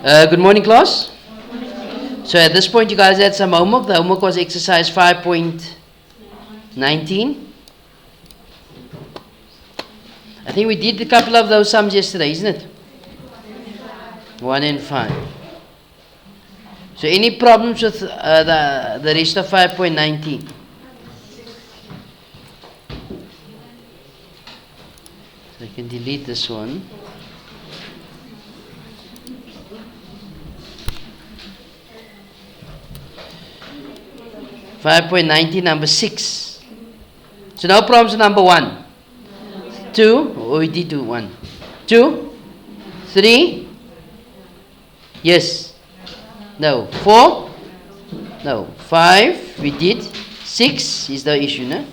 Good morning, class. So at this point, you guys had some homework. The homework was exercise 5.19. I think we did a couple of those sums yesterday, isn't it? 1 and 5. So any problems with the rest of 5.19? So I can delete this one. (5.19) number 6. So no problems with number 1. 2. Oh, we did do 1. 2. 3. Yes. No. 4. No. 5. We did. 6 is the issue, no?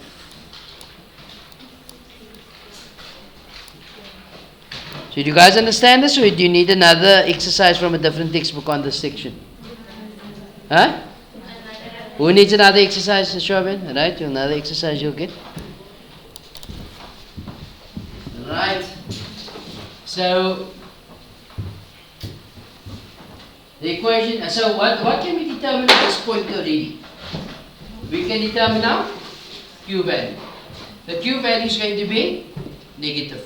So do you guys understand this, or do you need another exercise from a different textbook on this section? Huh? Who needs another exercise, Shobin? Right, another exercise you'll get. Right. So the equation. So what can we determine at this point already? We can determine now Q value. The Q value is going to be -4.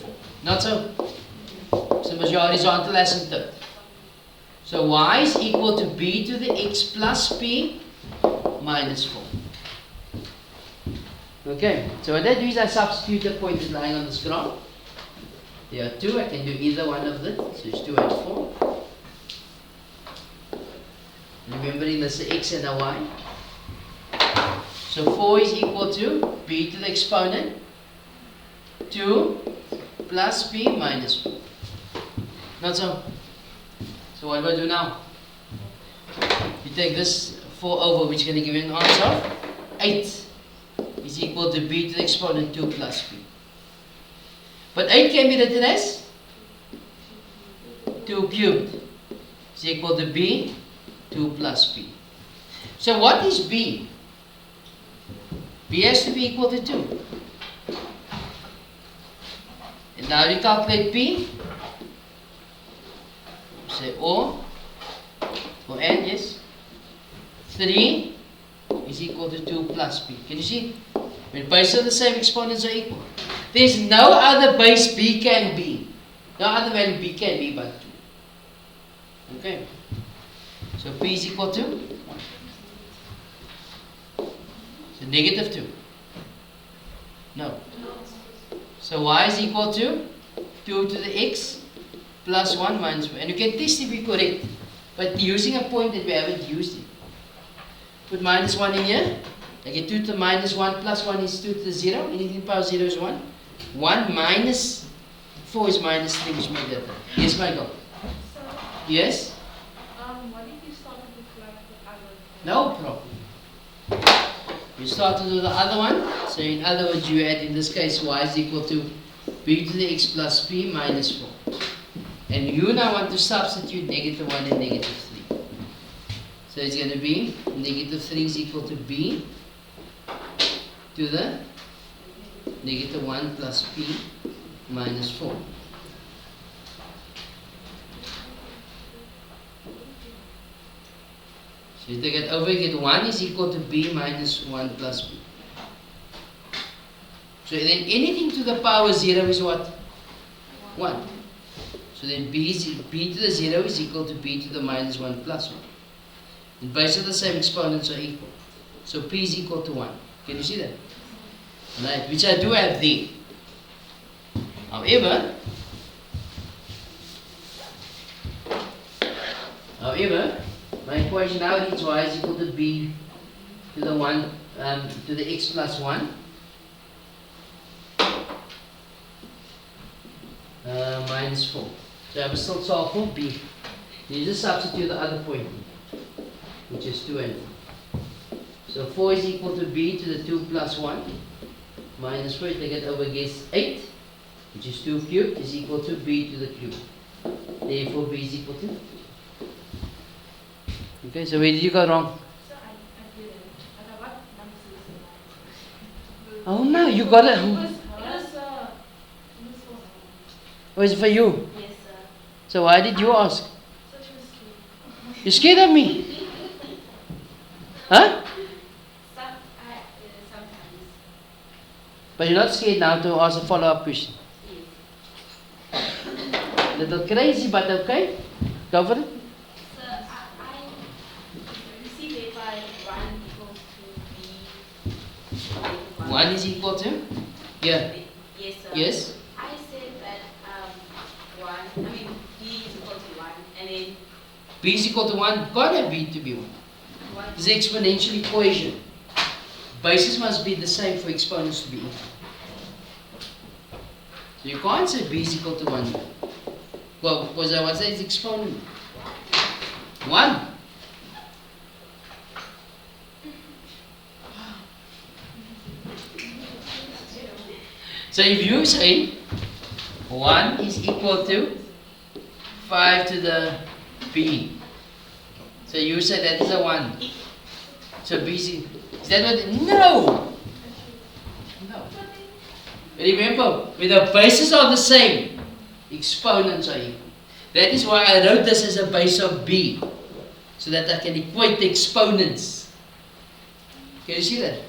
Not so. So it's your horizontal asymptote. So y is equal to b to the x plus p minus 4. Okay, so what I do is I substitute the points lying on this graph. There are 2, I can do either one of them, so it's 2 and 4. Remembering this is x and a y. So 4 is equal to b to the exponent 2 plus p minus 4. Not so. So what do I do now? You take this 4 over, which is going to give you an answer of 8 is equal to b to the exponent 2 plus p. But 8 can be written as 2 cubed is equal to b 2 plus p. So what is b? B has to be equal to 2. And now you calculate p. Say or and, yes. 3 is equal to 2 plus p. Can you see? When bases of the same exponents are equal, there's no other base b can be. No other value b can be but 2. Okay. So p is equal to 1. So -2. No. So y is equal to 2 to the x plus 1 minus 4. And you can test if we correct. But using a point that we haven't used it. Put minus 1 in here. I get 2 to the minus 1 plus 1 is 2 to the 0. Anything power 0 is 1. 1 minus 4 is minus 3, which made that. Yes, Michael? So, yes? what if you started with like the other? No problem. You started with the other one. So in other words, you add in this case y is equal to b to the x plus p minus 4. And you now want to substitute -1 and -3. So it's going to be -3 is equal to b to the -1 plus p minus 4. So you take it over, you get 1 is equal to b minus 1 plus b. So then anything to the power 0 is what? 1. So then b to the 0 is equal to b to the minus 1 plus 1. The bases of the same exponents are equal. So p is equal to 1. Can you see that? Right, which I do have there. However, my equation now reads y is equal to b to the 1 to the x plus 1 minus 4. So I will still solve for b. You just substitute the other point, which is 2 and 4. So 4 is equal to b to the 2 plus 1 minus 4. Take it over against 8, which is 2 cubed, is equal to b to the cube. Therefore b is equal to. Okay, so where did you go wrong? So I didn't. What number is it? Oh no, you got it. It was Oh, it's for you. yes, sir. So why did you ask? Such a mistake. You scared of me? Huh? Sometimes. But you're not scared now to ask a follow-up question. Little crazy, but okay. Go for it. So I receive it by 1 equals to b. 1 is equal to? Yeah. Yes, sir. Yes? I said that b is equal to 1, and then B is equal to 1. Can't have B to be 1. 1. It's an exponential equation. Bases must be the same for exponents to be equal. So you can't say B is equal to 1. Well, because I was saying it's exponent. 1. So if you say 1 is equal to 5 to the B. So you say that is a 1. So B is that what? No! No. Remember, when the bases are the same, exponents are equal. That is why I wrote this as a base of B, so that I can equate the exponents. Can you see that?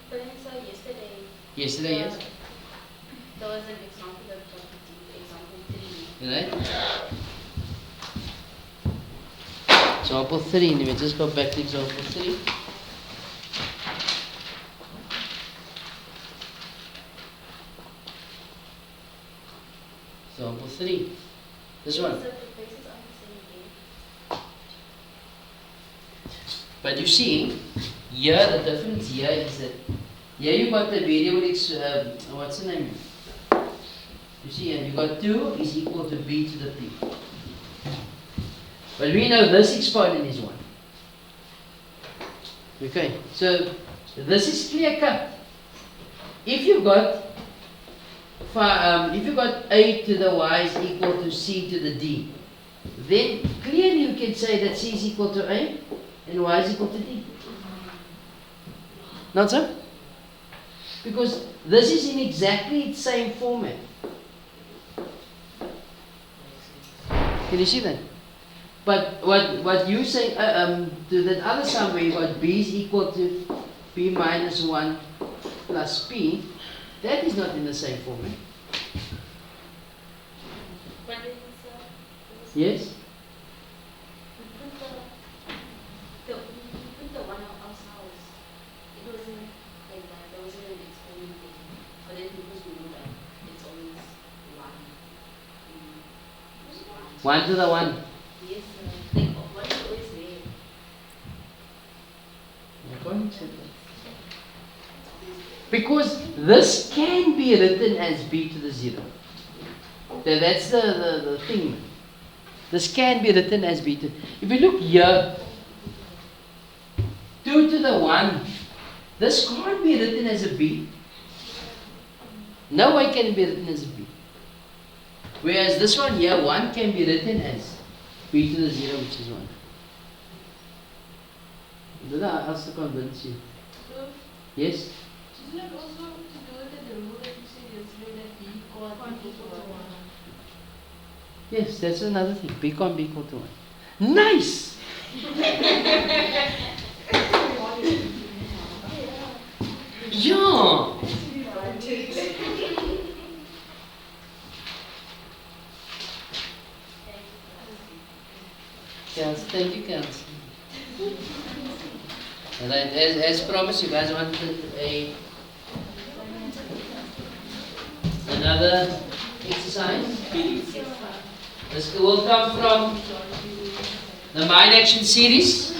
But then, so yesterday, Yesterday, yes? there was an example of example 3. Right? Example 3. Let me just go back to example 3. Example 3. This one. So the bases are the same again. But you see, here the difference here is that here you got the variable what's the name? You see here, you got 2 is equal to b to the p. But we know this exponent is 1. Okay, so this is clear cut. If you got a to the y is equal to c to the d, then clearly you can say that c is equal to a and y is equal to d. Not so? Because this is in exactly the same format. Can you see that? But what you say to that other sum where you got b is equal to b minus 1 plus p, that is not in the same format. But then, Yes? we put the 1 ourselves. It wasn't like that. There wasn't an exponent thing. But then because we know that it's always 1. 1 to the 1. Yes, sir. Like 1 is always there. Because this can be written as b to the 0. That's the thing. This can be written as b to. If you look here, 2 to the 1. This can't be written as a b. No way can it be written as a b. Whereas this one here, 1 can be written as b to the 0, which is 1. Did I ask to convince you? Yes? Isn't it also to do with the rule that you said yesterday that b can't be equal to 1? Yes, that's another thing. B can't be equal to 1. Nice! Yeah! Kelsey, thank you, Kelsey. Alright, as promised, you guys wanted another exercise. This will come from the Mind Action series.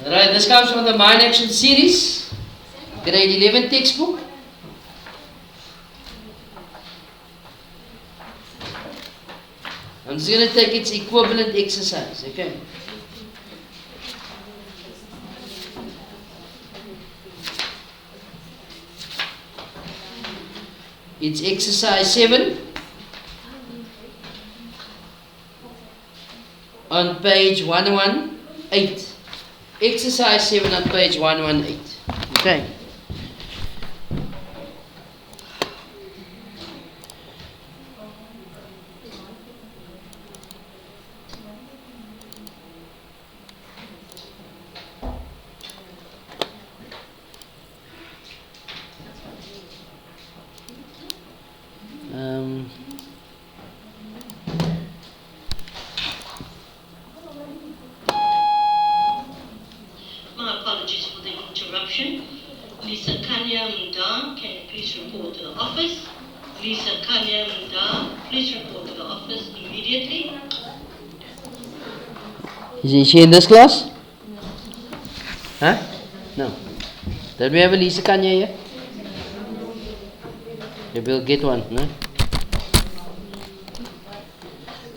Alright, this comes from the Mind Action series, grade 11 textbook. I'm just going to take its equivalent exercise, okay? It's exercise 7 on page 118. Exercise 7 on page 118. Okay. introduction. Lisa Kanya Munda, can you please report to the office? Lisa Kanya Munda, please report to the office immediately. Is she in this class? Huh? No. Don't we have a Lisa Kanya here? Maybe we'll get one, no?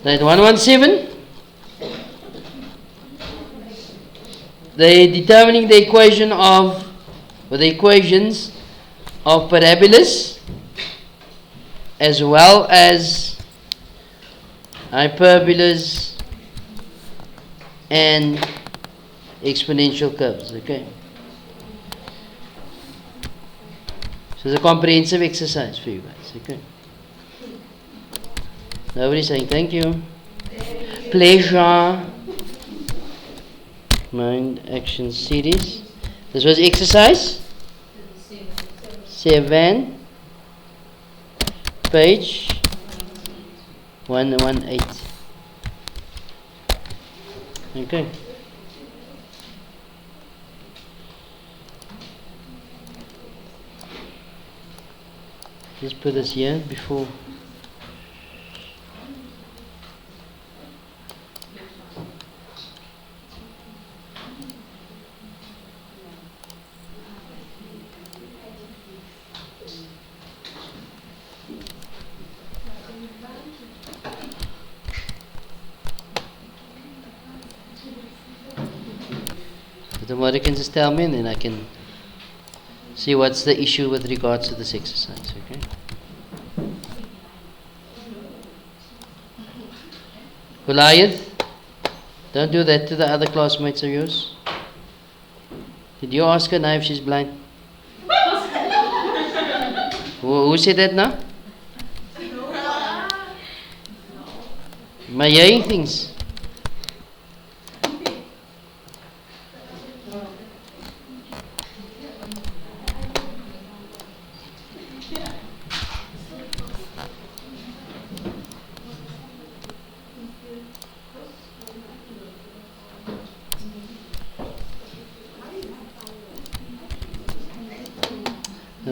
Right, 117. They're determining the equation of, or the equations of parabolas as well as hyperbolas and exponential curves, okay? So it's a comprehensive exercise for you guys, okay? Nobody's saying thank you. Pleasure. Mind action series. This was exercise 7, page 118. Okay. Just put this here before. Tomorrow you can just tell me and then I can see what's the issue with regards to this exercise, okay? Goliath, don't do that to the other classmates of yours. Did you ask her now if she's blind? Who said that now? My hearing things.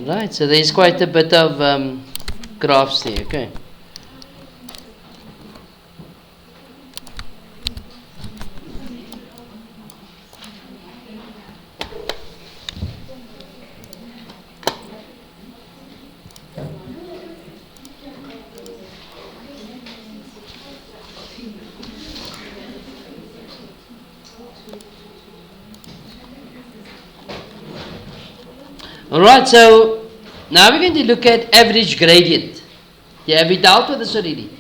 Right, so there's quite a bit of graphs there, okay. Alright, so now we're going to look at average gradient. Yeah, have we dealt with this already?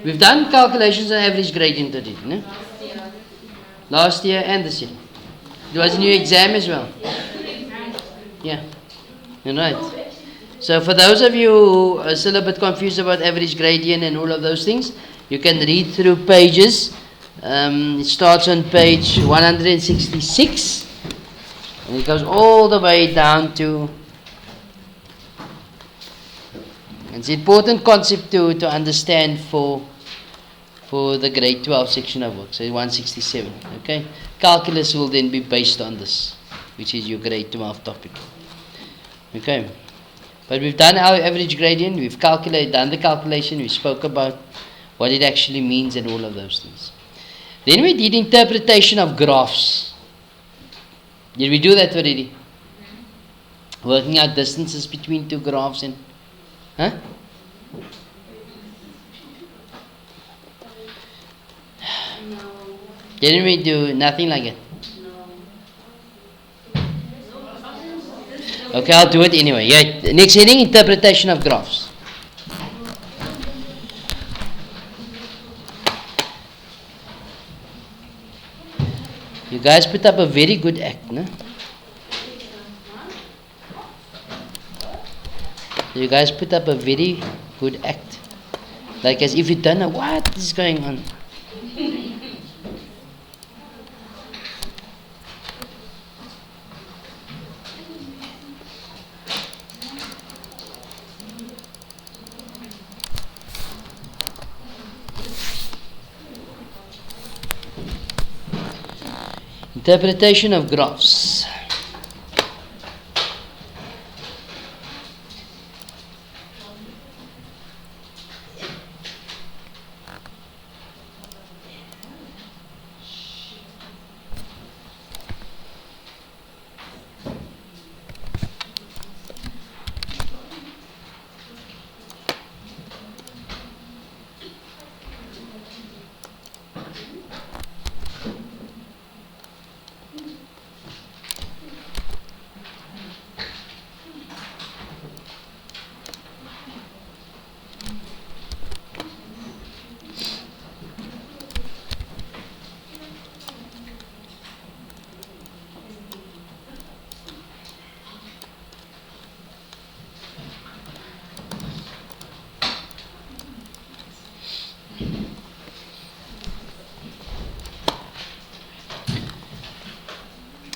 We've done calculations on average gradient already, no? Last year and this year. It was a new exam as well. Yeah, alright. So for those of you who are still a bit confused about average gradient and all of those things, you can read through pages. It starts on page 166. And it goes all the way down to, it's an important concept to understand for the grade 12 section of work, so 167, okay? Calculus will then be based on this, which is your grade 12 topic, okay? But we've done our average gradient, we've done the calculation, we spoke about what it actually means and all of those things. Then we did interpretation of graphs. Did we do that already? Working out distances between two graphs and... Huh? No. Didn't we do nothing like it? No. Okay, I'll do it anyway. Yeah. Next heading, interpretation of graphs. You guys put up a very good act, no? You guys put up a very good act. Like as if you don't know what is going on. Interpretation of graphs.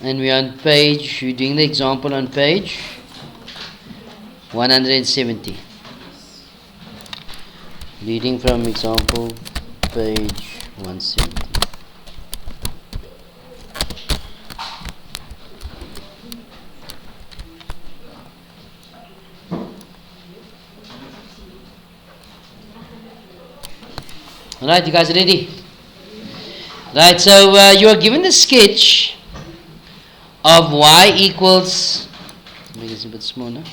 And we're on page, we're doing the example on page 170. Reading from example, page 170. Alright, you guys ready? Right, so you are given the sketch of y equals, make it a bit smaller.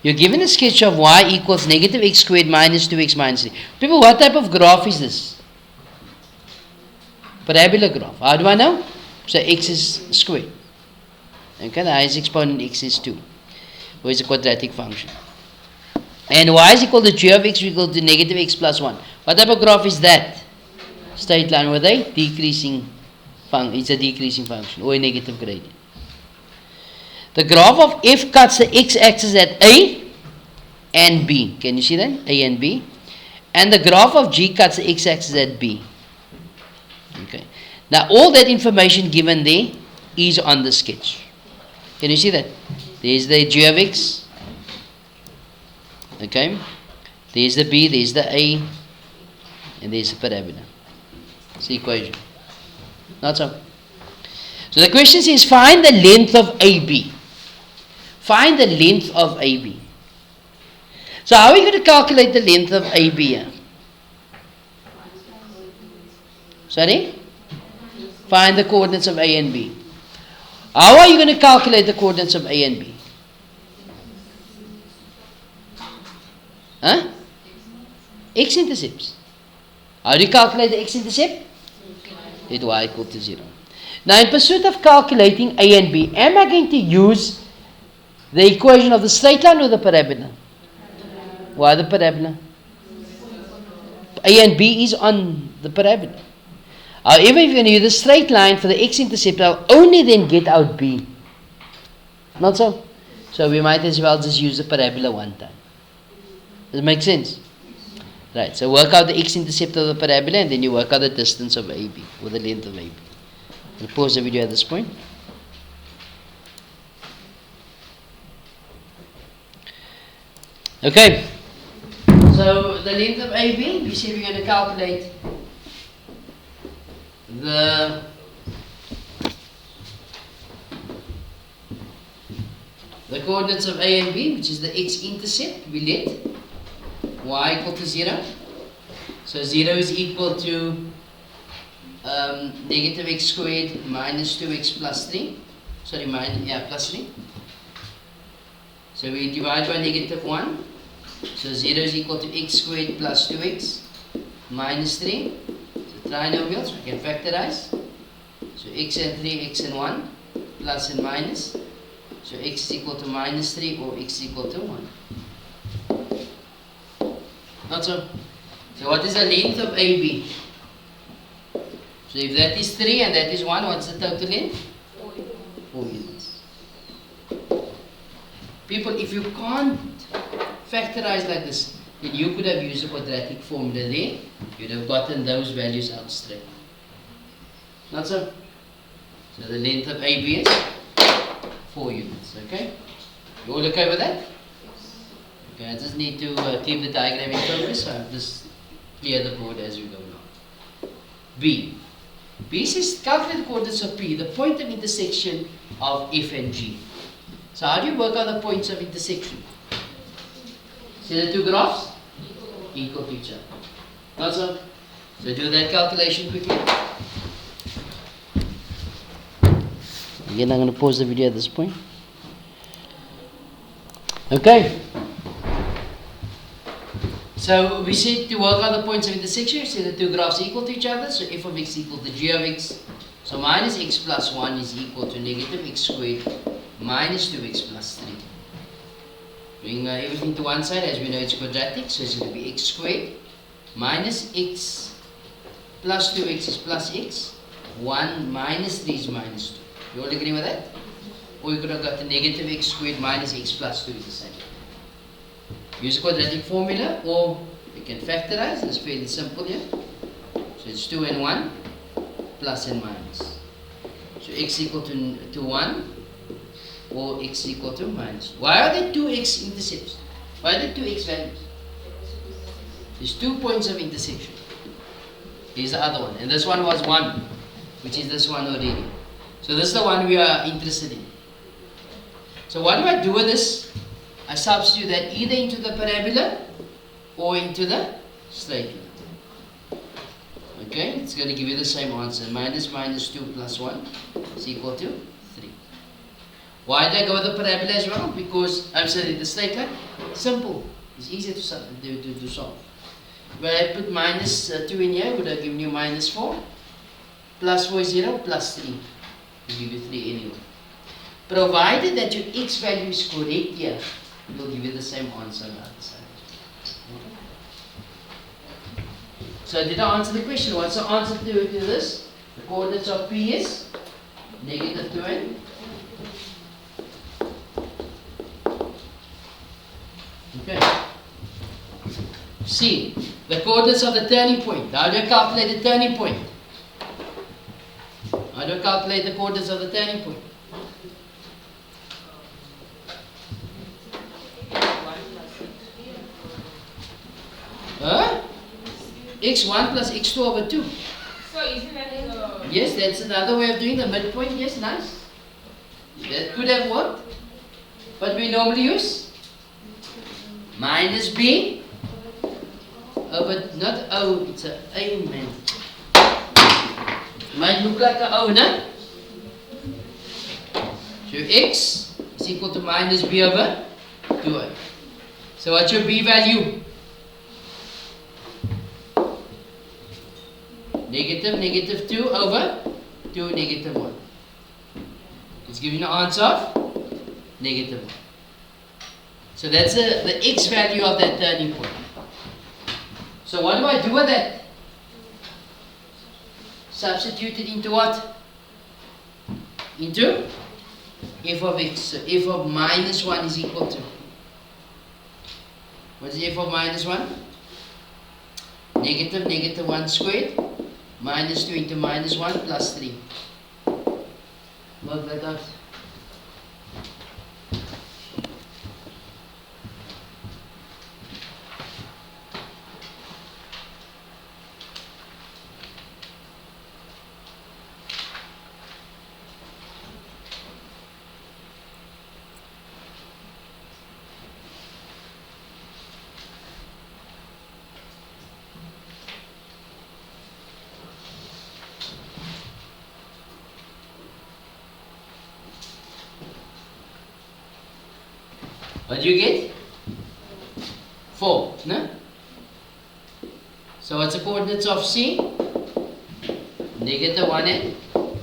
You're given a sketch of y equals negative x squared minus 2x minus 3. People, what type of graph is this? Parabola graph. How do I know? So x is squared. Okay, the highest exponent x is 2. Or is a quadratic function. And y is equal to g of x equal to negative x plus 1. What type of graph is that? Straight line with a decreasing function. It's a decreasing function or a negative gradient. The graph of f cuts the x-axis at A and B. Can you see that? A and B. And the graph of G cuts the x-axis at B. Okay. Now all that information given there is on the sketch. Can you see that? There's the G of x. Okay. There's the B, there's the A, and there's the parabola. It's the equation. Not so. So the question says find the length of AB. Find the length of AB. So how are we going to calculate the length of AB here? Sorry? Find the coordinates of A and B. How are you going to calculate the coordinates of A and B? Huh? X-intercepts. How do you calculate the x-intercept? Let y equal to 0. Now in pursuit of calculating A and B, am I going to use the equation of the straight line or the parabola? Why the parabola? A and B is on the parabola. However, if you're going to use the straight line for the x-intercept, I'll only then get out B. Not so? So we might as well just use the parabola one time. Does it make sense? Right, so work out the x-intercept of the parabola and then you work out the distance of AB, or the length of AB. I'll pause the video at this point. Okay, so the length of AB, we said we're going to calculate the coordinates of A and B, which is the x-intercept. We let y equal to 0. So 0 is equal to negative x squared minus 2x plus 3. Sorry, plus 3. So we divide by negative 1. So 0 is equal to x squared plus 2x minus 3. So trinomials, we can factorize. So x and 3, x and 1, plus and minus. So x is equal to minus 3 or x is equal to 1. Not so. So what is the length of AB? So if that is 3 and that is 1, what's the total length? 4 units. People, if you can't factorize like this, then you could have used a quadratic formula there. You'd have gotten those values out straight. Not so? So the length of AB is 4 units. Okay? You all okay with that? Okay, I just need to keep the diagram in focus, so I'll just clear the board as we go now. B. B says calculate the coordinates of P, the point of intersection of F and G. So how do you work out the points of intersection? See the two graphs? Equal to each other. Not so? So do that calculation quickly. Again, I'm going to pause the video at this point. Okay. So we said to work out the points of intersection, so the two graphs equal to each other. So f of x equal to g of x. So minus x plus 1 is equal to negative x squared minus 2x plus 3. Bring everything to one side, as we know it's quadratic, so it's going to be x squared minus x plus 2x is plus x. 1 minus 3 is minus 2. You all agree with that? Or you could have got the negative x squared minus x plus 2 is the same. Use a quadratic formula, or you can factorize. It's fairly simple here. So it's 2 and 1 plus and minus. So x equal to 1 or x equal to minus. Why are there two x intercepts? Why are there two x values? There's 2 points of intersection. Here's the other one. And this one was 1, which is this one already. So this is the one we are interested in. So what do I do with this? I substitute that either into the parabola or into the straight line. Okay, it's going to give you the same answer. Minus 2 plus 1 is equal to 3. Why did I go with the parabola as well? Because, I'm sorry, the straight line, simple. It's easier to solve. If I put minus 2 in here, would have given you minus 4. Plus 4 is 0, plus 3. Will give you 3 anyway. Provided that your x value is correct here, it will give you the same answer on the other side. So did I answer the question? What's the answer to this? The coordinates of P is negative 2 and okay. C. The coordinates of the turning point. How do I calculate the turning point? How do I calculate the coordinates of the turning point? X1 plus x2 over 2. So isn't that Yes, that's another way of doing the midpoint. Yes, nice. That could have worked. But we normally use minus b over, not O, it's a A, man. Might look like a O, no? So x is equal to minus b over 2a. So what's your b value? Negative 2 over 2 negative 1. It's giving you an answer of negative 1. So that's the x value of that turning point. So what do I do with that? Substitute it into what? Into f of x. So f of minus 1 is equal to, what is f of minus 1? Negative 1 squared minus 2 into minus 1 plus 3. Work that out. What do you get? 4, no? So what's the coordinates of C? Negative 1 and 4.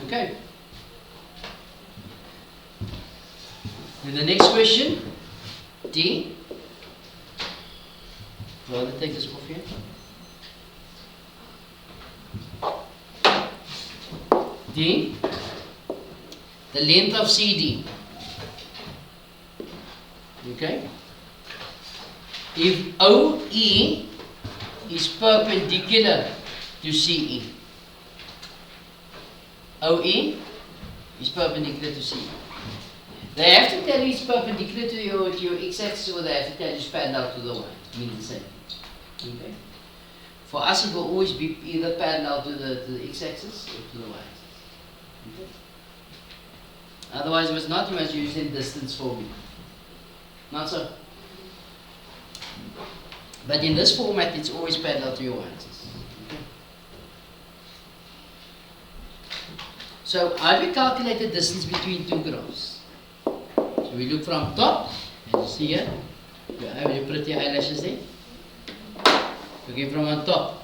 Okay. And the next question, D. Rather take this off here. D. The length of CD. Okay. If OE is perpendicular to CE. OE is perpendicular to CE. They have to tell you it's perpendicular to your x-axis, or they have to tell you span out to the y. It means the same. Okay. For us, it will always be either parallel to the x-axis or to the y-axis. Okay. Otherwise, if it's not, you must use in distance for me. Not so. But in this format, it's always parallel to your y-axis. Okay. So, how do we calculate the distance between two graphs? So we look from top, as you see here. You have your pretty eyelashes there. Looking from on top.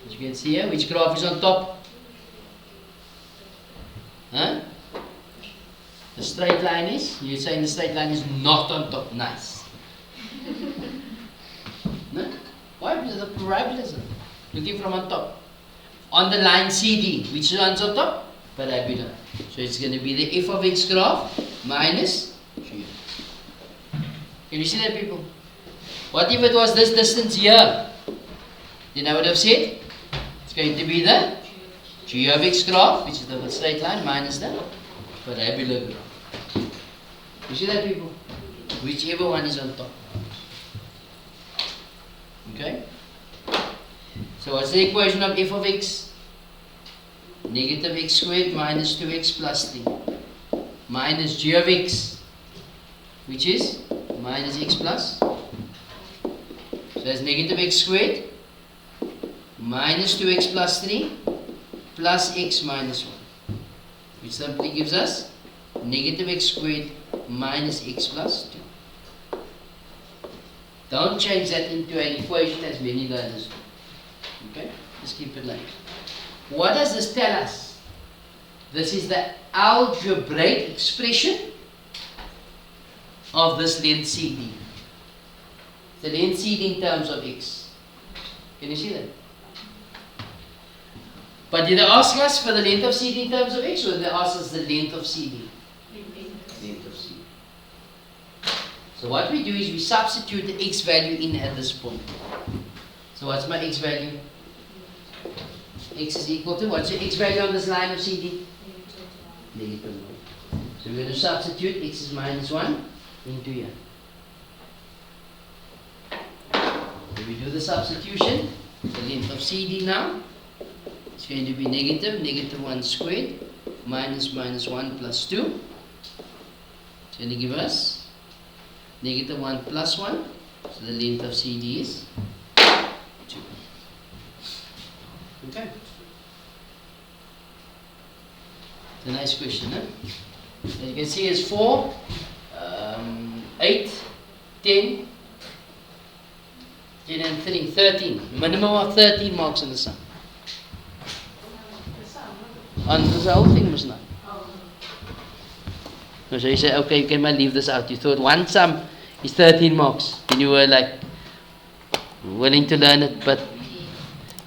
As you can see here, which graph is on top? Huh? The straight line is? You're saying the straight line is not on top. Nice. No? Why? Because the parallelism. Looking from on top. On the line CD, which one's on top? Parabola. So it's going to be the f of x graph minus 3. Can you see that, people? What if it was this distance here? then I would have said it's going to be the g of x graph, which is the straight line, minus the parabola graph. You see that, people? Whichever one is on top. Okay? So what's the equation of f of x? Negative x squared minus 2x plus 3 minus g of x, which is minus x plus. So that's negative x squared minus 2x plus 3 plus x minus 1, which simply gives us negative x squared minus x plus 2. Don't change that into an equation as many learners do. Okay? Just keep it like that. What does this tell us? This is the algebraic expression of this length CD. The length CD in terms of x. Can you see that? But did they ask us for the length of CD in terms of x, or did they ask us the length of CD? Length of CD. So what we do is we substitute the x value in at this point. So what's my x value? X is equal to, what's your x value on this line of CD? Negative 1. So we're going to substitute x is minus 1 into here. When we do the substitution, the length of CD now, it's going to be negative 1 squared minus 1 plus 2. It's going to give us negative 1 plus 1. So the length of CD is 2. Okay. It's a nice question, huh? As you can see, it's 4, 8, 10, 10 and 3, 13. Minimum of 13 marks on the sum. On this whole thing was not. So you say, okay, you can leave this out. You thought one sum is 13 marks. And you were like willing to learn it, but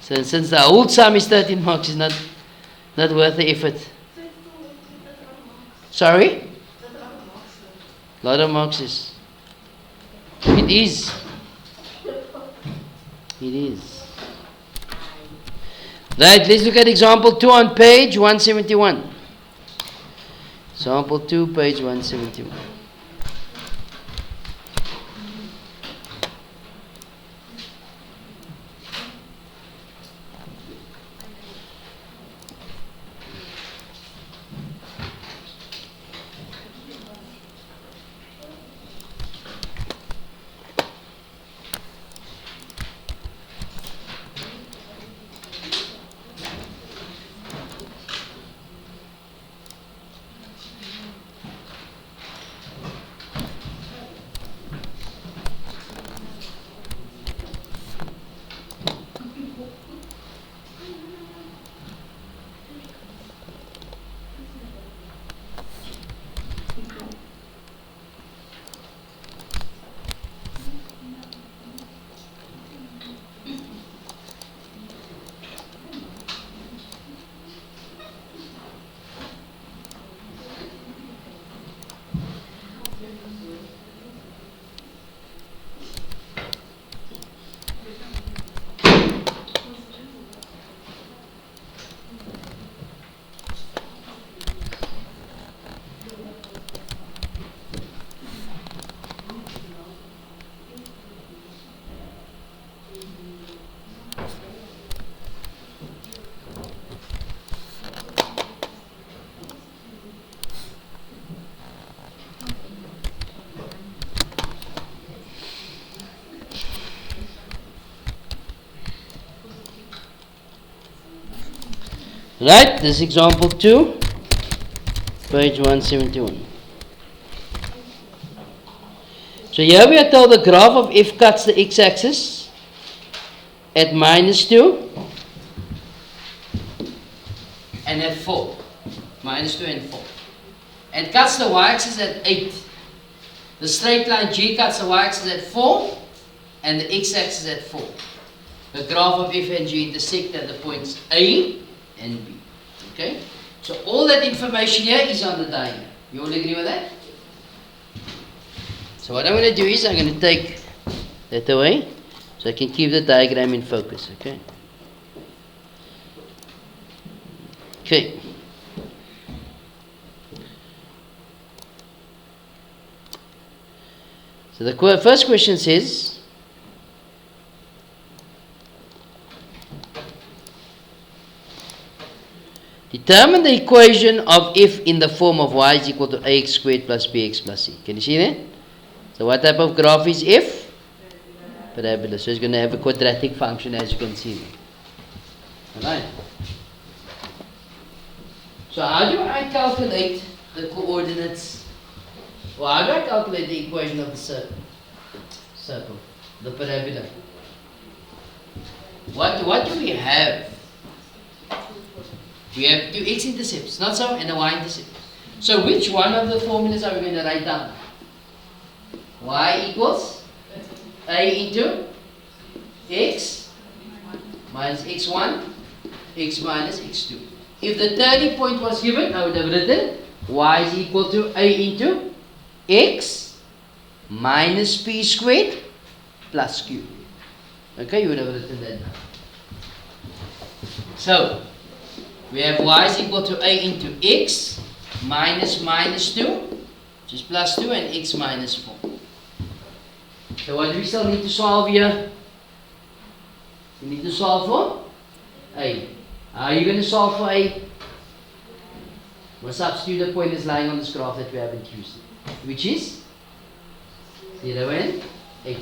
since the whole sum is 13 marks, it's not worth the effort. Sorry? A lot of marks is. It is. It is. Right, let's look at example 2 on page 171. Example 2, page 171. Right, this is example 2, page 171. So here we are told the graph of f cuts the x-axis at -2 and at 4. -2 and 4. And cuts the y-axis at 8. The straight line G cuts the y-axis at 4 and the x-axis at 4. The graph of f and g intersect at the points A and B. Okay? So all that information here is on the diagram. You all agree with that? So what I'm going to do is I'm going to take that away. So So I can keep the diagram in focus, okay? Okay. So the first question says, determine the equation of f in the form of y is equal to ax squared plus bx plus c. Can you see that? So what type of graph is f? Parabola. So it's going to have a quadratic function, as you can see. Alright. So how do I calculate the coordinates? Or how do I calculate the equation of the circle? The parabola. What do we have? We have two x-intercepts, not so, and a y-intercept. So which one of the formulas are we going to write down? Y equals a into x minus x1, x minus x2. If the turning point was given, I would have written y is equal to a into x minus p squared plus q. Okay, you would have written that down. So, we have y is equal to a into x minus 2, which is plus 2, and x minus 4. So what do we still need to solve here? We need to solve for a. How are you going to solve for a? We'll substitute the pointers lying on this graph that we haven't used, which is 0 and 8.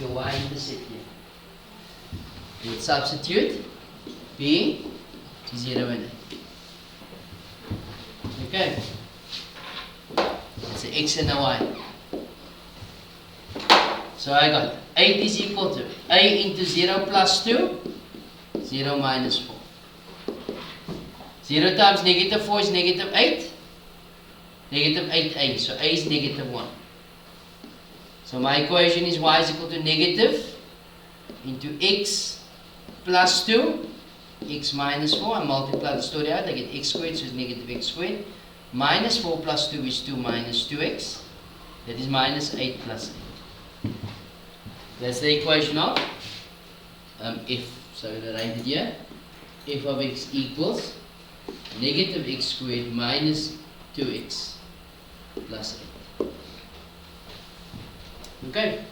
Your y-intercept here. We will substitute being 0 and 8. Okay. That's the x and the y. So I got 8 is equal to a into 0 plus 2, 0 minus 4. 0 times negative 4 is negative 8. Negative 8a. So a is negative 1. So my equation is y is equal to negative into x plus 2, x minus 4. I multiply the story out. I get x squared, so it's negative x squared. Minus 4 plus 2 is 2 minus 2x. That is minus 8 plus 8. That's the equation of f. So I'm going to write it here. F of x equals negative x squared minus 2x plus 8. Okay.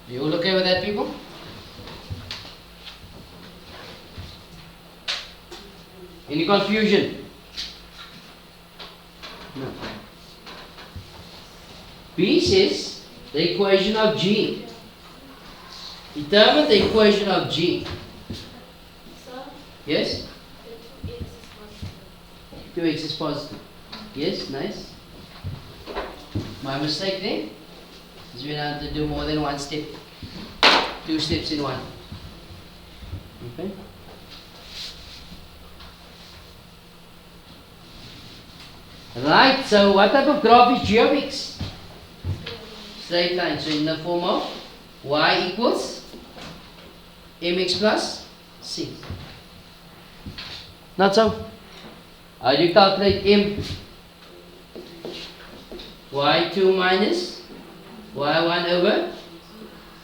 You all okay with that, people? Any confusion? No. B says the equation of G. Determine the equation of G. Sir, Yes? the 2x is positive. 2x is positive. Yes, nice. My mistake there is we have to do more than one step. 2 steps in one. Okay? Right, so what type of graph is G of x? Straight line. So in the form of y equals mx plus c. Not so. How do you calculate m? y2 minus y1 over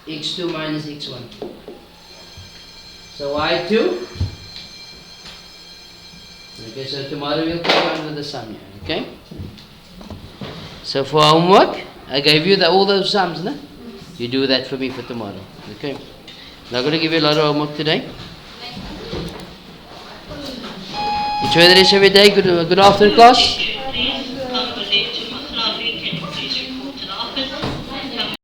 x2 minus x1. So y2. Okay, so tomorrow we'll put on with the sum here. Okay? So for homework, I gave you all those sums, no? You do that for me for tomorrow. Okay? I'm not going to give you a lot of homework today. Enjoy the rest of your day. Good afternoon, class.